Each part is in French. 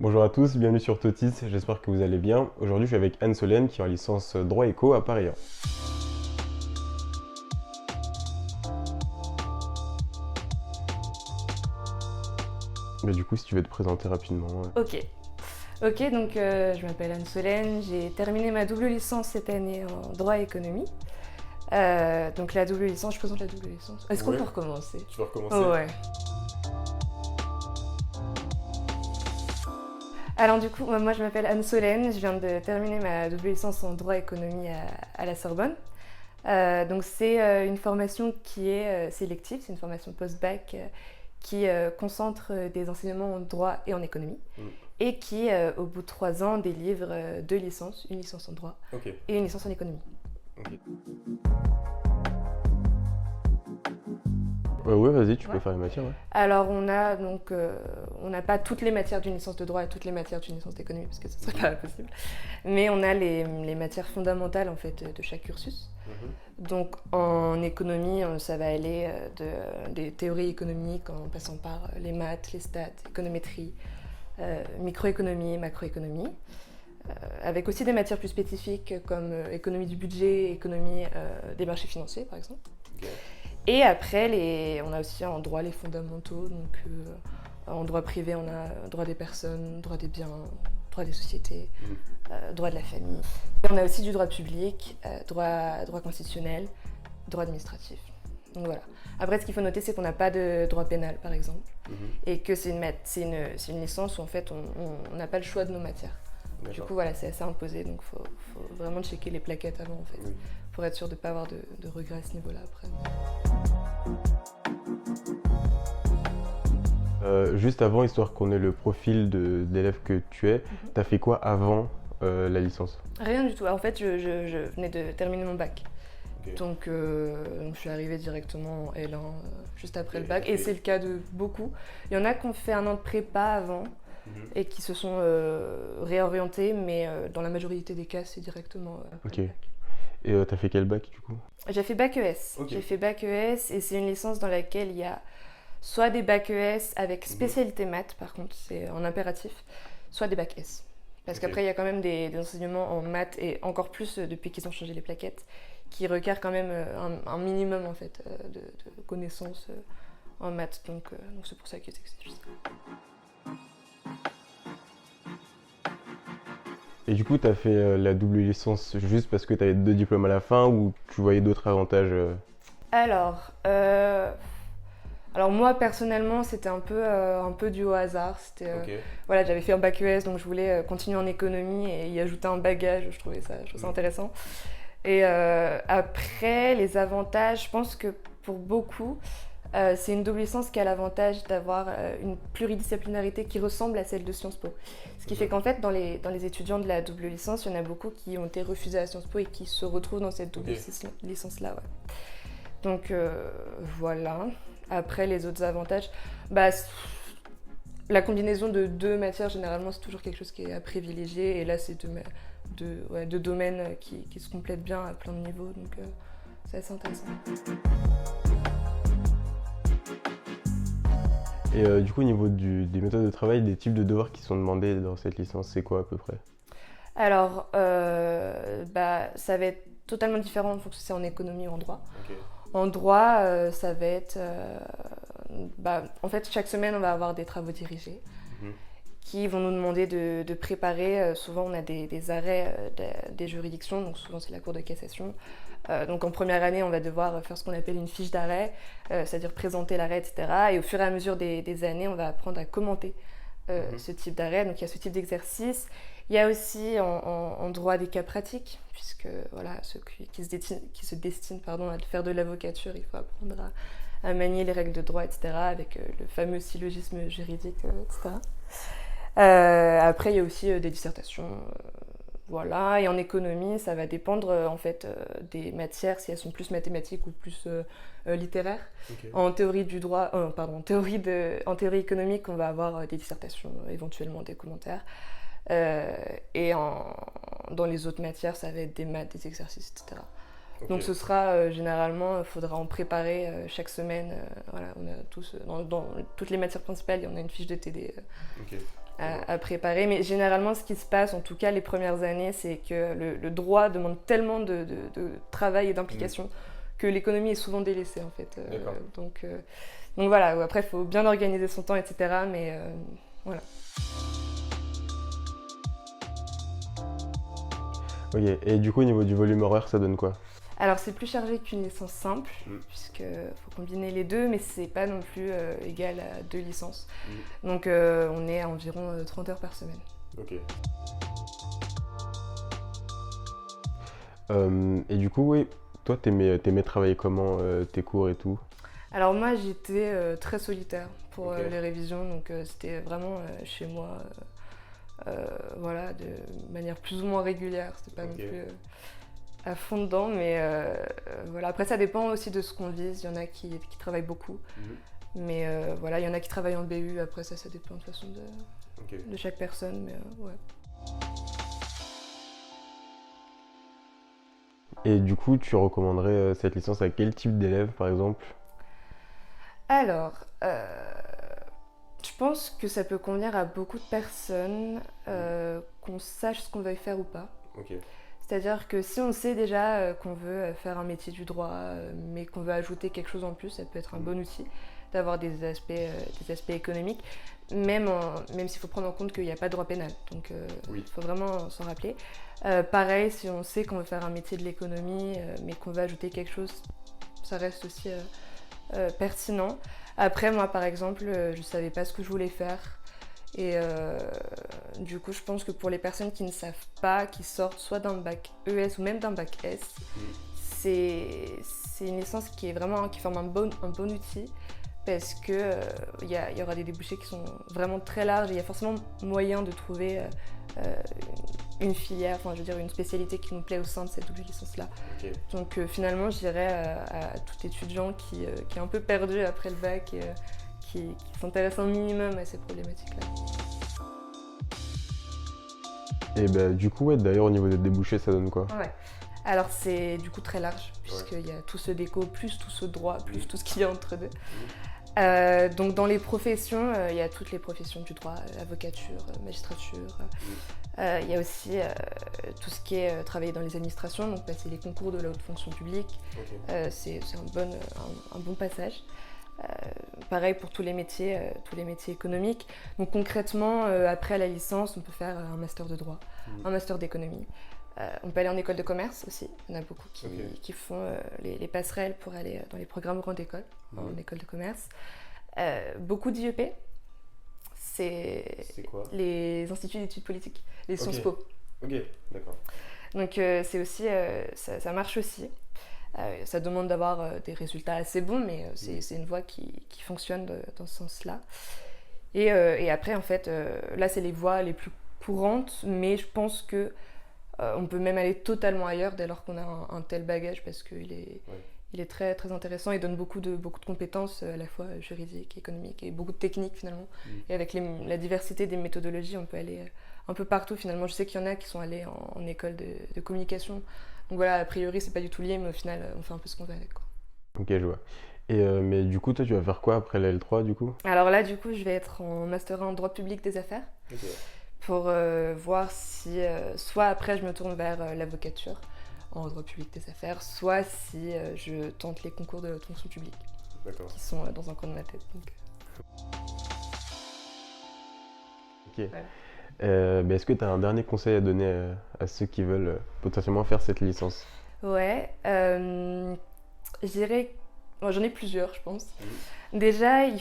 Bonjour à tous, bienvenue sur Totis, j'espère que vous allez bien. Aujourd'hui je suis avec Anne Solène qui est en licence droit éco à Paris 1. Mais du coup si tu veux te présenter rapidement. Ok, donc je m'appelle Anne Solène, j'ai terminé ma double licence cette année en droit et économie. Donc la double licence, je présente la double licence. Est-ce qu'on Ouais, peut recommencer? tu peux recommencer. Oh ouais. Alors du coup, moi je m'appelle Anne Solène, je viens de terminer ma double licence en droit et économie à la Sorbonne. Donc c'est une formation qui est sélective, c'est une formation post-bac qui concentre des enseignements en droit et en économie. Et qui, au bout de 3 ans, délivre 2 licences, une licence en droit Ok. et une licence en économie. Ok. Ouais, vas-y, tu peux Ouais. faire les matières. Ouais. Alors on n'a pas toutes les matières d'une licence de droit et toutes les matières d'une licence d'économie parce que ce serait pas possible. Mais on a les matières fondamentales en fait de chaque cursus. Donc en économie, ça va aller des théories économiques en passant par les maths, les stats, économétrie, microéconomie, macroéconomie. Avec aussi des matières plus spécifiques comme économie du budget, économie des marchés financiers par exemple. Ok. Et après, on a aussi en droit les fondamentaux, donc en droit privé on a droit des personnes, droit des biens, droit des sociétés, droit de la famille. Et on a aussi du droit public, droit constitutionnel, droit administratif. Donc voilà. Après, ce qu'il faut noter, c'est qu'on n'a pas de droit pénal, par exemple, et que c'est une licence où en fait on n'a pas le choix de nos matières. Du coup, voilà, c'est assez imposé, donc faut vraiment checker les plaquettes avant, en fait, pour être sûr de ne pas avoir de regrets à ce niveau-là après. Juste avant, histoire qu'on ait le profil d'élève que tu es, t'as fait quoi avant la licence? Rien du tout. En fait, je venais de terminer mon bac. Ok. Donc je suis arrivée directement en L1 juste après le bac. Ok. Et c'est le cas de beaucoup. Il y en a qui ont fait un an de prépa avant et qui se sont réorientés, mais dans la majorité des cas, c'est directement Ok. après le bac. Et t'as fait quel bac du coup? J'ai fait bac ES. Ok. J'ai fait bac ES et c'est une licence dans laquelle il y a soit des bacs ES avec spécialité maths, par contre, c'est en impératif, soit des bacs S. Parce Ok. qu'après, il y a quand même des enseignements en maths et encore plus depuis qu'ils ont changé les plaquettes, qui requièrent quand même un minimum en fait de connaissances en maths. Donc c'est pour ça qu'ils exigent ça. Et du coup, t'as fait la double licence juste parce que t'avais 2 diplômes à la fin ou tu voyais d'autres avantages Alors moi personnellement c'était un peu du au hasard. Voilà, j'avais fait un bac ES donc je voulais continuer en économie et y ajouter un bagage, je trouvais ça intéressant. Et après les avantages, je pense que pour beaucoup c'est une double licence qui a l'avantage d'avoir une pluridisciplinarité qui ressemble à celle de Sciences Po. Ce qui fait qu'en fait dans les étudiants de la double licence, il y en a beaucoup qui ont été refusés à Sciences Po et qui se retrouvent dans cette double licence là. Ouais. Donc voilà. Après, les autres avantages, la combinaison de 2 matières, généralement, c'est toujours quelque chose qui est à privilégier. Et là, c'est deux domaines qui se complètent bien à plein de niveaux. Donc, c'est assez intéressant. Et du coup, au niveau des méthodes de travail, des types de devoirs qui sont demandés dans cette licence, c'est quoi à peu près? Alors, ça va être totalement différent en fonction si c'est en économie ou en droit. Ok. En droit, ça va être... en fait, chaque semaine, on va avoir des travaux dirigés qui vont nous demander de préparer. Souvent, on a des arrêts des juridictions, donc souvent, c'est la Cour de cassation. Donc, en première année, on va devoir faire ce qu'on appelle une fiche d'arrêt, c'est-à-dire présenter l'arrêt, etc. Et au fur et à mesure des années, on va apprendre à commenter ce type d'arrêt. Donc, il y a ce type d'exercice. Il y a aussi en droit des cas pratiques, puisque voilà, ceux qui se destinent à faire de l'avocature, il faut apprendre à manier les règles de droit, etc., avec le fameux syllogisme juridique, etc. Après, il y a aussi des dissertations, voilà. Et en économie, ça va dépendre en fait des matières, si elles sont plus mathématiques ou plus littéraires. Ok. En théorie du droit, en théorie économique, on va avoir des dissertations, éventuellement des commentaires. Et dans les autres matières, ça va être des maths, des exercices, etc. Okay. Donc ce sera généralement, il faudra en préparer chaque semaine. Voilà, on a tous, dans toutes les matières principales, on a une fiche de TD à préparer. Mais généralement, ce qui se passe, en tout cas les premières années, c'est que le droit demande tellement de travail et d'implication que l'économie est souvent délaissée en fait. Donc voilà, après il faut bien organiser son temps, etc. Mais voilà. Ok, et du coup au niveau du volume horaire, ça donne quoi? Alors c'est plus chargé qu'une licence simple, puisqu'il faut combiner les deux, mais c'est pas non plus égal à 2 licences. Donc on est à environ 30 heures par semaine. Ok. Et du coup, oui, toi t'aimais travailler comment, tes cours et tout? Alors moi j'étais très solitaire pour les révisions, donc c'était vraiment chez moi, voilà, de manière plus ou moins régulière, c'était pas non plus à fond dedans, mais voilà. Après ça dépend aussi de ce qu'on vise, il y en a qui travaillent beaucoup, mais voilà, il y en a qui travaillent en BU, après ça dépend de toute façon de chaque personne, mais ouais. Et du coup, tu recommanderais cette licence à quel type d'élèves, par exemple? Alors, je pense que ça peut convenir à beaucoup de personnes, qu'on sache ce qu'on veut faire ou pas. C'est-à-dire que si on sait déjà qu'on veut faire un métier du droit, mais qu'on veut ajouter quelque chose en plus, ça peut être un bon outil d'avoir des aspects économiques, même s'il faut prendre en compte qu'il n'y a pas de droit pénal. Donc il faut vraiment s'en rappeler. Pareil, si on sait qu'on veut faire un métier de l'économie, mais qu'on veut ajouter quelque chose, ça reste aussi pertinent. Après, moi par exemple, je ne savais pas ce que je voulais faire. Et du coup, je pense que pour les personnes qui ne savent pas, qui sortent soit d'un bac ES ou même d'un bac S, c'est une licence qui forme un bon outil, parce que il y aura des débouchés qui sont vraiment très larges et il y a forcément moyen de trouver une filière, enfin je veux dire une spécialité qui nous plaît au sein de cette double licence-là. Donc finalement, je dirais à tout étudiant qui est un peu perdu après le bac, qui s'intéresse un minimum à ces problématiques-là. Et bah, du coup, ouais, d'ailleurs, au niveau des débouchés, ça donne quoi? Ouais. Alors, c'est du coup très large, puisqu'il y a tout ce déco, plus tout ce droit, plus tout ce qu'il y a entre deux. Donc, dans les professions, il y a toutes les professions du droit, avocature, magistrature. Il y a aussi tout ce qui est travailler dans les administrations, donc passer les concours de la haute fonction publique. C'est un bon passage. Pareil pour tous les métiers économiques. Donc concrètement, après la licence, on peut faire un master de droit, un master d'économie. On peut aller en école de commerce aussi. Il y en a beaucoup qui font les passerelles pour aller dans les programmes grandes écoles, en école de commerce. Beaucoup d'IEP. C'est quoi? Les instituts d'études politiques, les Sciences Po. Ok, d'accord. Donc c'est aussi, ça marche aussi. Ça demande d'avoir des résultats assez bons, mais c'est une voie qui fonctionne dans ce sens-là. Et après, en fait, là, c'est les voies les plus courantes, mais je pense que on peut même aller totalement ailleurs dès lors qu'on a un tel bagage, parce qu'il est très, très intéressant. Il donne beaucoup de compétences, à la fois juridiques, économiques, et beaucoup de techniques, finalement. Et avec la diversité des méthodologies, on peut aller un peu partout, finalement. Je sais qu'il y en a qui sont allés en école de communication. Donc voilà, a priori, c'est pas du tout lié, mais au final, on fait un peu ce qu'on veut avec, quoi. Ok, je vois. Et mais du coup, toi, tu vas faire quoi après la L3, du coup? Alors là, du coup, je vais être en master 1 en droit public des affaires, pour voir si, soit après, je me tourne vers l'avocature en droit public des affaires, soit si je tente les concours de la haute fonction publique, qui sont dans un coin de ma tête. Donc. Ok. Bah, est-ce que tu as un dernier conseil à donner à ceux qui veulent potentiellement faire cette licence? Ouais, je dirais, bon, j'en ai plusieurs, je pense. Déjà, il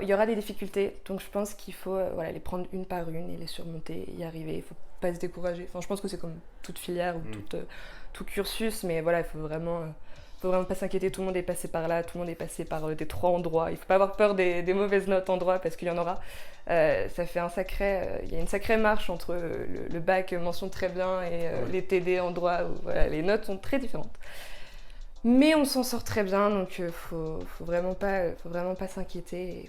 y aura des difficultés, donc je pense qu'il faut les prendre une par une et les surmonter, y arriver. Il ne faut pas se décourager. Enfin, je pense que c'est comme toute filière ou tout cursus, mais voilà, il faut vraiment pas s'inquiéter. Tout le monde est passé par là, tout le monde est passé par des 3 en droit. Il ne faut pas avoir peur des mauvaises notes en droit, parce qu'il y en aura. Ça fait il y a une sacrée marche entre le bac mention très bien et les TD en droit, où les notes sont très différentes. Mais on s'en sort très bien, donc faut vraiment pas s'inquiéter.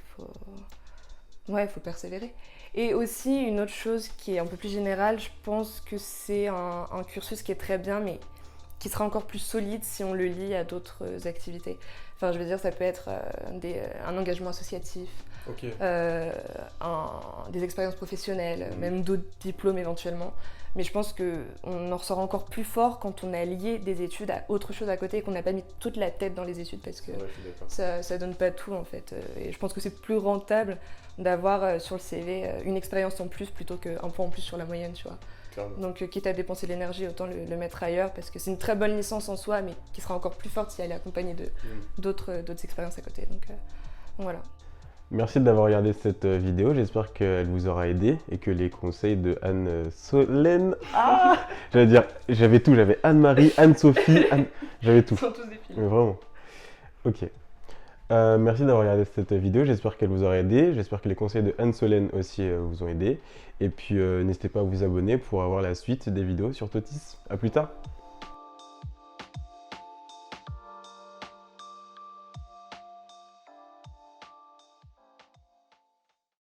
Il faut persévérer. Et aussi, une autre chose qui est un peu plus générale, je pense que c'est un cursus qui est très bien, mais qui sera encore plus solide si on le lie à d'autres activités. Enfin, je veux dire, ça peut être un engagement associatif, Ok. Des expériences professionnelles, même d'autres diplômes éventuellement. Mais je pense qu'on en ressort encore plus fort quand on a lié des études à autre chose à côté et qu'on n'a pas mis toute la tête dans les études parce que ça donne pas tout en fait. Et je pense que c'est plus rentable d'avoir sur le CV une expérience en plus plutôt qu'un point en plus sur la moyenne, tu vois. Clairement. Donc quitte à dépenser de l'énergie, autant le mettre ailleurs parce que c'est une très bonne licence en soi mais qui sera encore plus forte si elle est accompagnée d'autres expériences à côté. Donc voilà. Merci d'avoir regardé cette vidéo, j'espère qu'elle vous aura aidé et que les conseils de Anne-Solène... J'allais dire, j'avais tout, j'avais Anne-Marie, Anne-Sophie, j'avais tout. Ils sont tous des filles. Mais vraiment. Ok. Merci d'avoir regardé cette vidéo, j'espère qu'elle vous aura aidé, j'espère que les conseils de Anne-Solène aussi vous ont aidé. Et puis n'hésitez pas à vous abonner pour avoir la suite des vidéos sur Totis. A plus tard.